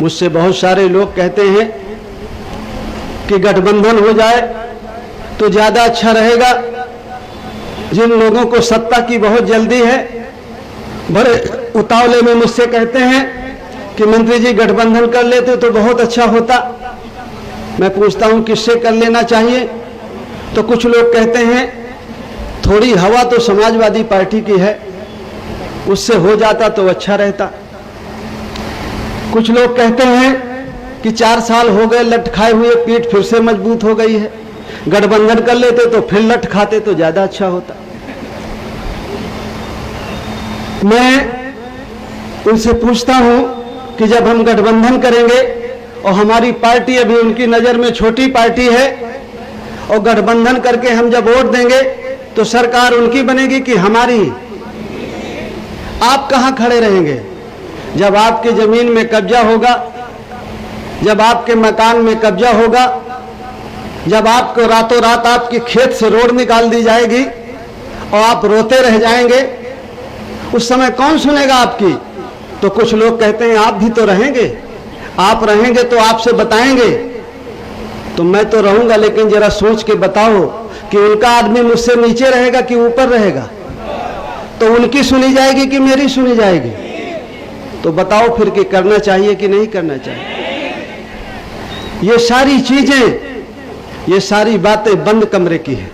मुझसे बहुत सारे लोग कहते हैं कि गठबंधन हो जाए तो ज़्यादा अच्छा रहेगा। जिन लोगों को सत्ता की बहुत जल्दी है, बड़े उतावले में मुझसे कहते हैं कि मंत्री जी गठबंधन कर लेते तो बहुत अच्छा होता। मैं पूछता हूं किससे कर लेना चाहिए? तो कुछ लोग कहते हैं थोड़ी हवा तो समाजवादी पार्टी की है, उससे हो जाता तो अच्छा रहता। कुछ लोग कहते हैं कि 4 साल हो गए लट खाए हुए, पीठ फिर से मजबूत हो गई है, गठबंधन कर लेते तो फिर लट खाते तो ज्यादा अच्छा होता। मैं उनसे पूछता हूं कि जब हम गठबंधन करेंगे और हमारी पार्टी अभी उनकी नजर में छोटी पार्टी है, और गठबंधन करके हम जब वोट देंगे तो सरकार उनकी बनेगी कि हमारी? आप कहां खड़े रहेंगे? जब आपकी जमीन में कब्जा होगा, जब आपके मकान में कब्जा होगा, जब आपको रातों रात आपके खेत से रोड निकाल दी जाएगी और आप रोते रह जाएंगे, उस समय कौन सुनेगा आपकी? तो कुछ लोग कहते हैं आप भी तो रहेंगे, आप रहेंगे तो आपसे बताएंगे। तो मैं तो रहूंगा, लेकिन जरा सोच के बताओ कि उनका आदमी मुझसे नीचे रहेगा कि ऊपर रहेगा? तो उनकी सुनी जाएगी कि मेरी सुनी जाएगी? तो बताओ फिर कि करना चाहिए कि नहीं करना चाहिए? ये सारी चीजें, ये सारी बातें बंद कमरे की है,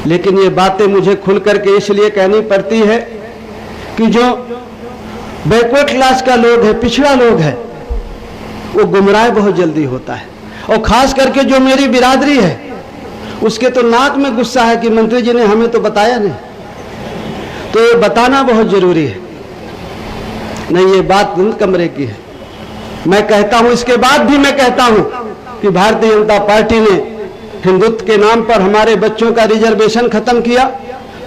लेकिन ये बातें मुझे खुल करके इसलिए कहनी पड़ती है कि जो बैकवर्ड क्लास का लोग है, पिछड़ा लोग है, वो गुमराह बहुत जल्दी होता है। और खास करके जो मेरी बिरादरी है, उसके तो नाक में गुस्सा है कि मंत्री जी ने हमें तो बताया नहीं। तो ये बताना बहुत जरूरी है। नहीं, ये बात बंद कमरे की है। मैं कहता हूं, इसके बाद भी मैं कहता हूं कि भारतीय जनता पार्टी ने हिंदुत्व के नाम पर हमारे बच्चों का रिजर्वेशन खत्म किया,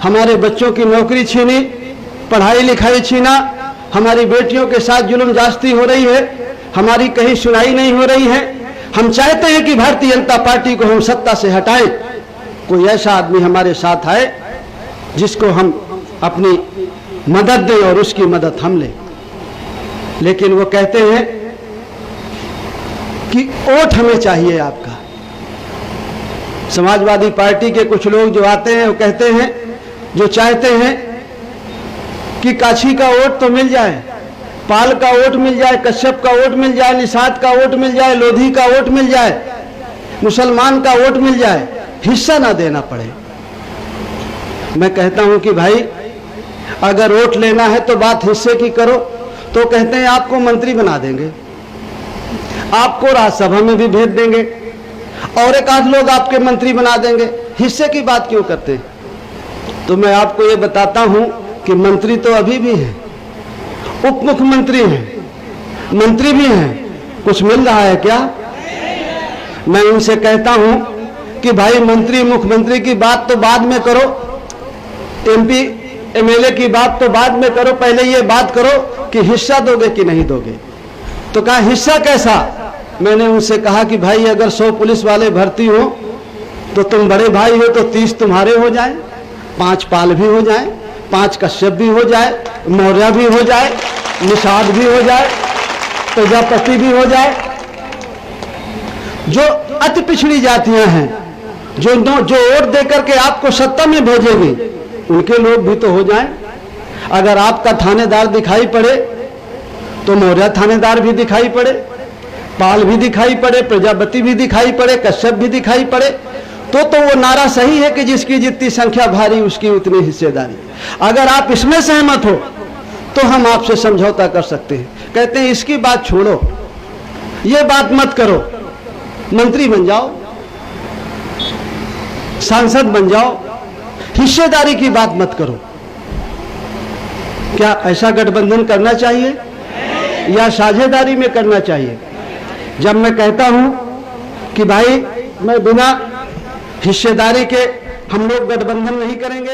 हमारे बच्चों की नौकरी छीनी, पढ़ाई लिखाई छीना, हमारी बेटियों के साथ जुल्म जास्ती हो रही है, हमारी कहीं सुनाई नहीं हो रही है। हम चाहते हैं कि भारतीय जनता पार्टी को हम सत्ता से हटाएं, कोई ऐसा आदमी हमारे साथ आए जिसको हम अपनी मदद दें और उसकी मदद हम लें। लेकिन वो कहते हैं कि वोट हमें चाहिए आपका। समाजवादी पार्टी के कुछ लोग जो आते हैं वो कहते हैं, जो चाहते हैं कि काशी का वोट तो मिल जाए, पाल का वोट मिल जाए, कश्यप का वोट मिल जाए, निषाद का वोट मिल जाए, लोधी का वोट मिल जाए, मुसलमान का वोट मिल जाए, हिस्सा ना देना पड़े। मैं कहता हूं कि भाई अगर वोट लेना है तो बात हिस्से की करो। तो कहते हैं आपको मंत्री बना देंगे, आपको राज्यसभा में भी भेज देंगे, और एक आध लोग आपके मंत्री बना देंगे, हिस्से की बात क्यों करते हैं? तो मैं आपको ये बताता हूं कि मंत्री तो अभी भी हैं, उप मुख्यमंत्री हैं, मंत्री भी हैं, कुछ मिल रहा है क्या? मैं उनसे कहता हूं कि भाई मंत्री मुख्यमंत्री की बात तो बाद में करो, एमपी एमएलए की बात तो बाद में करो, पहले ये बात करो कि हिस्सा दोगे कि नहीं दोगे। तो कहा हिस्सा कैसा? मैंने उनसे कहा कि भाई अगर 100 पुलिस वाले भर्ती हो तो तुम बड़े भाई हो तो 30 तुम्हारे हो जाए, 5 पाल भी हो जाए, 5 कश्यप भी हो जाए, मौर्य भी हो जाए, निषाद भी हो जाए, प्रजापति भी हो जाए। जो अति पिछड़ी जातियां हैं, जो वोट देकर के आपको सत्ता में भेजेगी, उनके लोग भी तो हो जाएं। अगर आपका थानेदार दिखाई पड़े तो मौर्य थानेदार भी दिखाई पड़े, पाल भी दिखाई पड़े, प्रजापति भी दिखाई पड़े, कश्यप भी दिखाई पड़े, तो वो नारा सही है कि जिसकी जितनी संख्या भारी उसकी उतनी हिस्सेदारी। अगर आप इसमें सहमत हो तो हम आपसे समझौता कर सकते हैं। कहते हैं इसकी बात छोड़ो, ये बात मत करो, मंत्री बन जाओ, सांसद बन जाओ, हिस्सेदारी की बात मत करो। क्या ऐसा गठबंधन करना चाहिए या साझेदारी में करना चाहिए? जब मैं कहता हूं कि भाई मैं बिना हिस्सेदारी के हम लोग गठबंधन नहीं करेंगे,